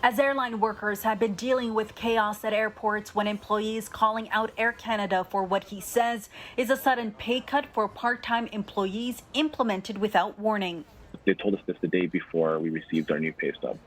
As airline workers have been dealing with chaos at airports when employees calling out Air Canada for what he says is a sudden pay cut for part-time employees implemented without warning. They told us this the day before we received our new pay stub.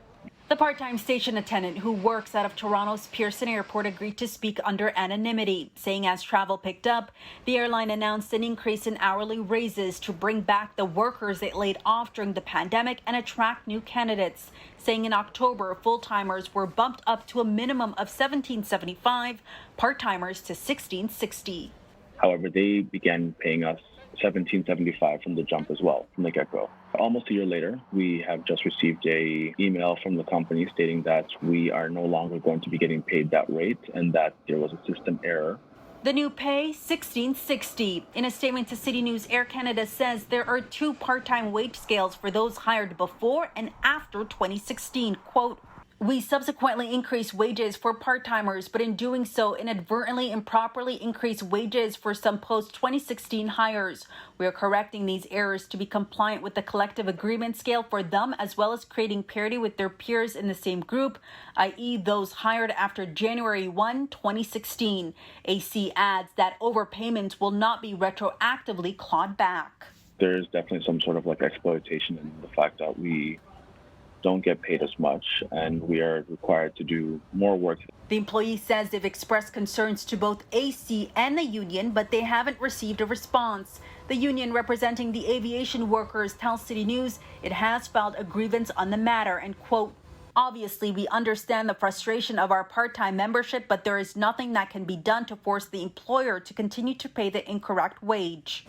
The part-time station attendant who works out of Toronto's Pearson Airport agreed to speak under anonymity, saying as travel picked up, the airline announced an increase in hourly raises to bring back the workers it laid off during the pandemic and attract new candidates, saying in October, full-timers were bumped up to a minimum of $17.75, part-timers to $16.60. However, they began paying us $17.75 from the jump as well, from the get-go. Almost a year later, we have just received an email from the company stating that we are no longer going to be getting paid that rate and that there was a system error. The new pay, $16.60. In a statement to CityNews, Air Canada says there are two part-time wage scales for those hired before and after 2016. Quote, "We subsequently increased wages for part-timers, but in doing so, inadvertently improperly increased wages for some post-2016 hires. We are correcting these errors to be compliant with the collective agreement scale for them, as well as creating parity with their peers in the same group, i.e. those hired after January 1, 2016. AC adds that overpayments will not be retroactively clawed back. There's definitely some sort of exploitation in the fact that we don't get paid as much and we are required to do more work. The employee says they've expressed concerns to both AC and the union, but they haven't received a response. The union representing the aviation workers tells CityNews it has filed a grievance on the matter and, quote, "Obviously, we understand the frustration of our part-time membership, but there is nothing that can be done to force the employer to continue to pay the incorrect wage."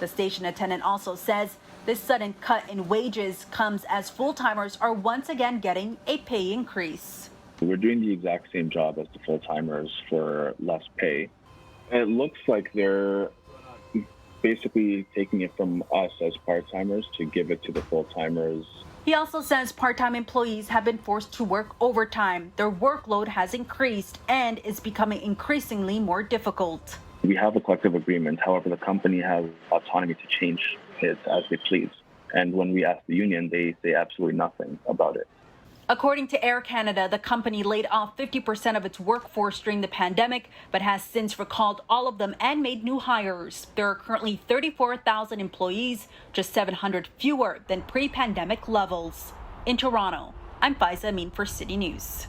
The station attendant also says this sudden cut in wages comes as full-timers are once again getting a pay increase. We're doing the exact same job as the full-timers for less pay. It looks like they're basically taking it from us as part-timers to give it to the full-timers. He also says part-time employees have been forced to work overtime. Their workload has increased and is becoming increasingly more difficult. We have a collective agreement. However, the company has autonomy to change it as they please. And when we ask the union, they say absolutely nothing about it. According to Air Canada, the company laid off 50% of its workforce during the pandemic, but has since recalled all of them and made new hires. There are currently 34,000 employees, just 700 fewer than pre-pandemic levels. In Toronto, I'm Faiza Amin for City News.